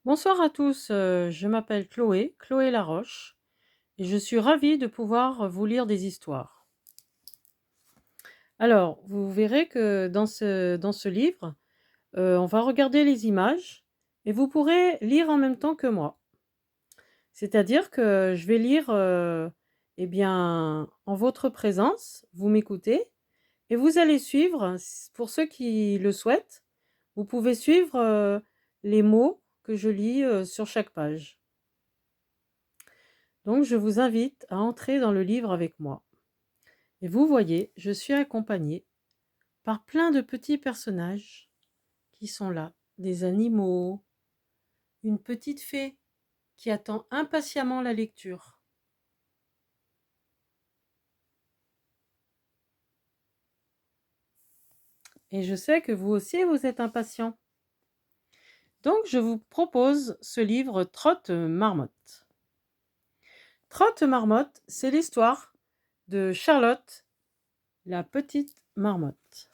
Bonsoir à tous, je m'appelle Chloé Laroche, et je suis ravie de pouvoir vous lire des histoires. Alors, vous verrez que dans ce livre, on va regarder les images et vous pourrez lire en même temps que moi. C'est-à-dire que je vais lire, eh bien, en votre présence, vous m'écoutez et vous allez suivre, pour ceux qui le souhaitent, vous pouvez suivre, les mots que je lis, sur chaque page. Donc je vous invite à entrer dans le livre avec moi. Et vous voyez, je suis accompagnée par plein de petits personnages qui sont là. Des animaux, une petite fée qui attend impatiemment la lecture. Et je sais que vous aussi, vous êtes impatients. Donc je vous propose ce livre Trotte Marmotte. Trotte Marmotte, c'est l'histoire de Charlotte, la petite marmotte.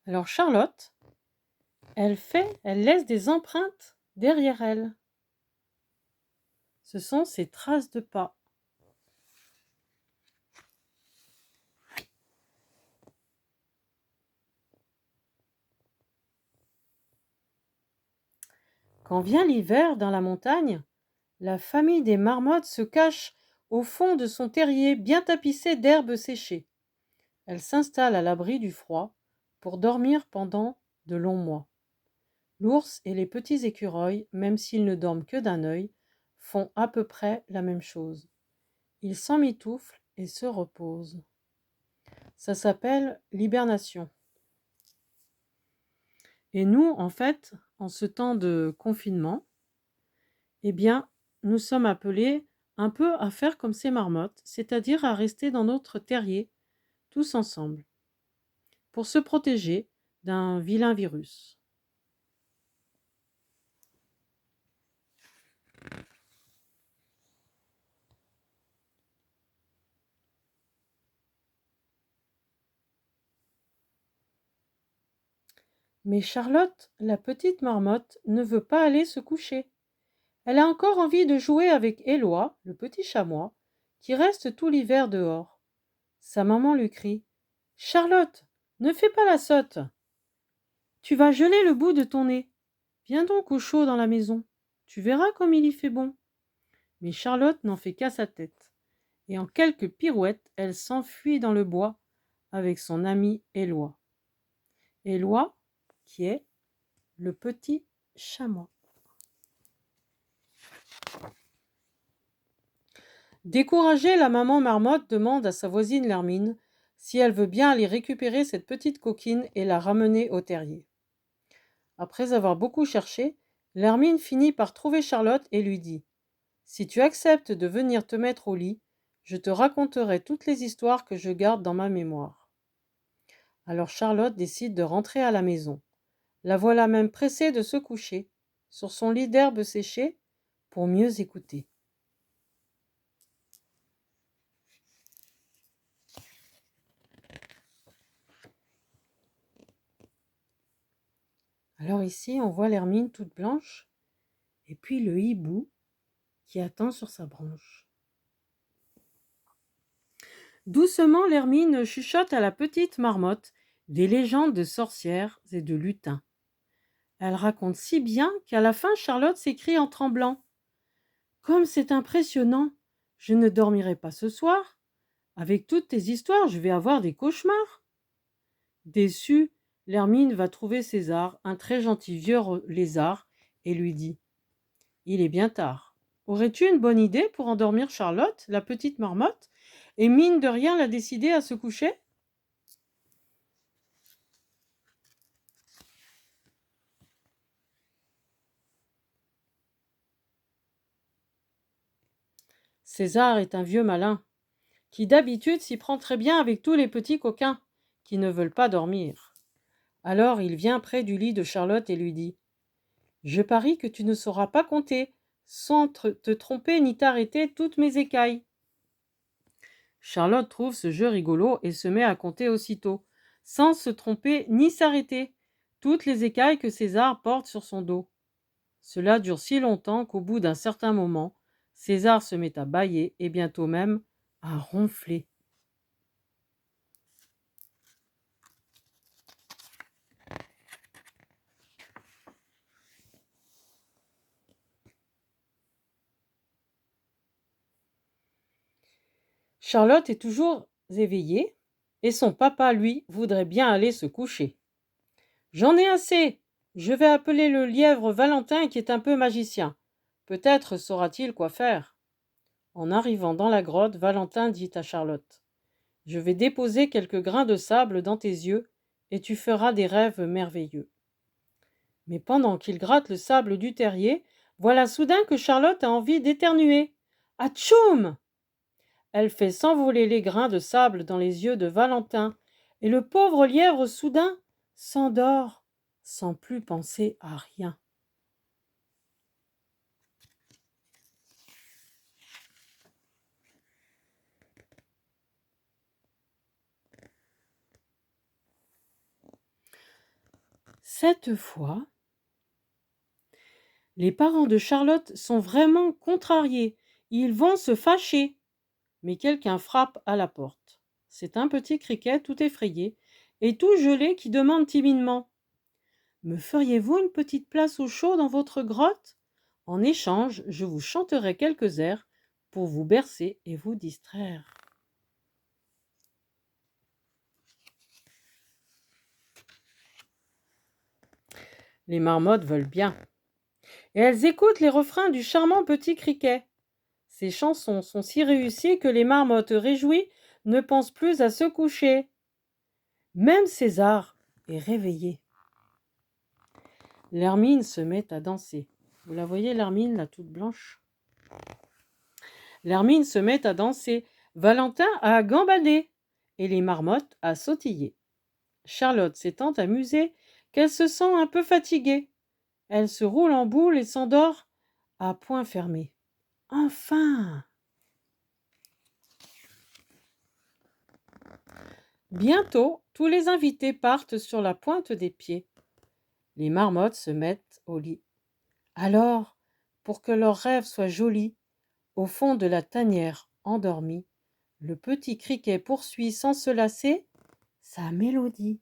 Alors Charlotte, elle laisse des empreintes derrière elle. Ce sont ses traces de pas. Quand vient l'hiver dans la montagne, la famille des marmottes se cache au fond de son terrier bien tapissé d'herbes séchées. Elle s'installe à l'abri du froid pour dormir pendant de longs mois. L'ours et les petits écureuils, même s'ils ne dorment que d'un œil, font à peu près la même chose. Ils s'emmitouflent et se reposent. Ça s'appelle l'hibernation. Et nous, en fait, en ce temps de confinement, eh bien, nous sommes appelés un peu à faire comme ces marmottes, c'est-à-dire à rester dans notre terrier, tous ensemble, pour se protéger d'un vilain virus. Mais Charlotte, la petite marmotte, ne veut pas aller se coucher. Elle a encore envie de jouer avec Éloi, le petit chamois, qui reste tout l'hiver dehors. Sa maman lui crie: Charlotte, ne fais pas la sotte. Tu vas geler le bout de ton nez. Viens donc au chaud dans la maison. Tu verras comme il y fait bon. Mais Charlotte n'en fait qu'à sa tête, et en quelques pirouettes, elle s'enfuit dans le bois avec son ami Éloi. Éloi, qui est le petit chamois. Découragée, la maman marmotte demande à sa voisine l'hermine si elle veut bien aller récupérer cette petite coquine et la ramener au terrier. Après avoir beaucoup cherché, l'hermine finit par trouver Charlotte et lui dit: Si tu acceptes de venir te mettre au lit, je te raconterai toutes les histoires que je garde dans ma mémoire. Alors Charlotte décide de rentrer à la maison. La voilà même pressée de se coucher, sur son lit d'herbe séchée, pour mieux écouter. Alors ici, on voit l'hermine toute blanche, et puis le hibou qui attend sur sa branche. Doucement, l'hermine chuchote à la petite marmotte des légendes de sorcières et de lutins. Elle raconte si bien qu'à la fin, Charlotte s'écrie en tremblant: Comme c'est impressionnant! Je ne dormirai pas ce soir. Avec toutes tes histoires, je vais avoir des cauchemars. Déçue, l'hermine va trouver César, un très gentil vieux lézard, et lui dit: Il est bien tard. Aurais-tu une bonne idée pour endormir Charlotte, la petite marmotte, et mine de rien la décider à se coucher? César est un vieux malin, qui d'habitude s'y prend très bien avec tous les petits coquins, qui ne veulent pas dormir. Alors il vient près du lit de Charlotte et lui dit: Je parie que tu ne sauras pas compter, sans te tromper ni t'arrêter, toutes mes écailles. Charlotte trouve ce jeu rigolo et se met à compter aussitôt, sans se tromper ni s'arrêter, toutes les écailles que César porte sur son dos. Cela dure si longtemps qu'au bout d'un certain moment, César se met à bâiller et bientôt même à ronfler. Charlotte est toujours éveillée et son papa, lui, voudrait bien aller se coucher. « J'en ai assez. Je vais appeler le lièvre Valentin qui est un peu magicien. Peut-être saura-t-il quoi faire. » En arrivant dans la grotte, Valentin dit à Charlotte : « Je vais déposer quelques grains de sable dans tes yeux et tu feras des rêves merveilleux. » Mais pendant qu'il gratte le sable du terrier, voilà soudain que Charlotte a envie d'éternuer. « Atchoum !» Elle fait s'envoler les grains de sable dans les yeux de Valentin, et le pauvre lièvre soudain s'endort sans plus penser à rien. Cette fois, les parents de Charlotte sont vraiment contrariés. Ils vont se fâcher. Mais quelqu'un frappe à la porte. C'est un petit criquet tout effrayé et tout gelé qui demande timidement : « Me feriez-vous une petite place au chaud dans votre grotte ? En échange, je vous chanterai quelques airs pour vous bercer et vous distraire. » Les marmottes veulent bien. Et elles écoutent les refrains du charmant petit criquet. Ces chansons sont si réussies que les marmottes réjouies ne pensent plus à se coucher. Même César est réveillé. L'hermine se met à danser. Vous la voyez, l'hermine, là, toute blanche ? L'hermine se met à danser. Valentin a gambadé et les marmottes à sautiller. Charlotte s'est tant amusée qu'elle se sent un peu fatiguée. Elle se roule en boule et s'endort à poings fermés. Enfin ! Bientôt, tous les invités partent sur la pointe des pieds. Les marmottes se mettent au lit. Alors, pour que leurs rêves soient jolis, au fond de la tanière endormie, le petit criquet poursuit sans se lasser sa mélodie.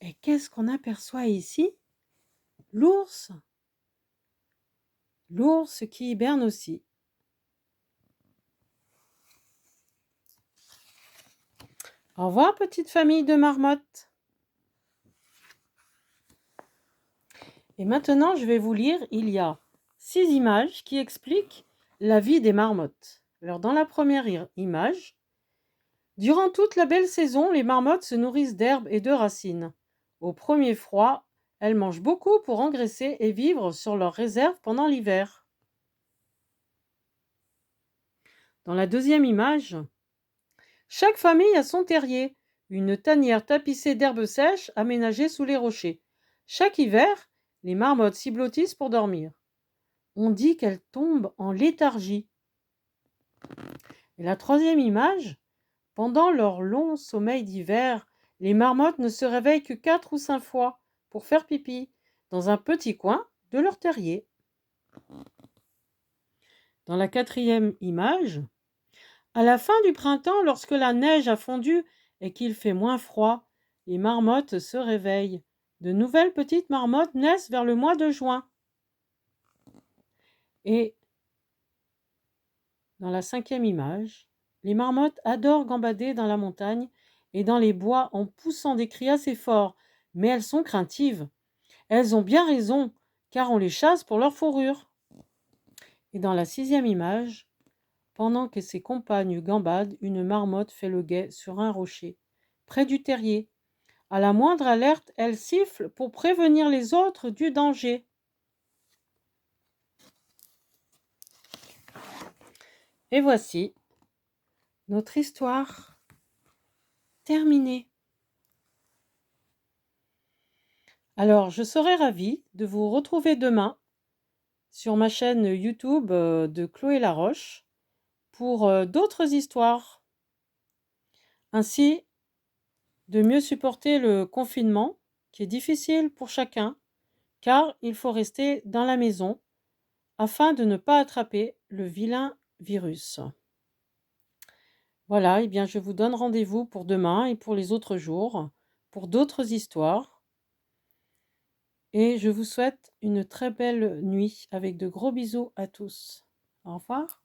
Et qu'est-ce qu'on aperçoit ici ? L'ours. L'ours qui hiberne aussi. Au revoir, petite famille de marmottes. Et maintenant, je vais vous lire, il y a 6 images qui expliquent la vie des marmottes. Alors, dans la première image, durant toute la belle saison, les marmottes se nourrissent d'herbes et de racines. Au premier froid, elles mangent beaucoup pour engraisser et vivre sur leurs réserves pendant l'hiver. Dans la deuxième image, chaque famille a son terrier, une tanière tapissée d'herbes sèches aménagée sous les rochers. Chaque hiver, les marmottes s'y blottissent pour dormir. On dit qu'elles tombent en léthargie. Et la troisième image, pendant leur long sommeil d'hiver, les marmottes ne se réveillent que 4 ou 5 fois pour faire pipi dans un petit coin de leur terrier. Dans la quatrième image, à la fin du printemps, lorsque la neige a fondu et qu'il fait moins froid, les marmottes se réveillent. De nouvelles petites marmottes naissent vers le mois de juin. Et dans la cinquième image, les marmottes adorent gambader dans la montagne et dans les bois en poussant des cris assez forts, mais elles sont craintives. Elles ont bien raison, car on les chasse pour leur fourrure. Et dans la sixième image, pendant que ses compagnes gambadent, une marmotte fait le guet sur un rocher, près du terrier. À la moindre alerte, elle siffle pour prévenir les autres du danger. Et voici notre histoire terminée. Alors, je serai ravie de vous retrouver demain sur ma chaîne YouTube de Chloé Laroche pour d'autres histoires. Ainsi, de mieux supporter le confinement, qui est difficile pour chacun, car il faut rester dans la maison afin de ne pas attraper le vilain virus. Voilà, et bien je vous donne rendez-vous pour demain et pour les autres jours, pour d'autres histoires. Et je vous souhaite une très belle nuit avec de gros bisous à tous. Au revoir.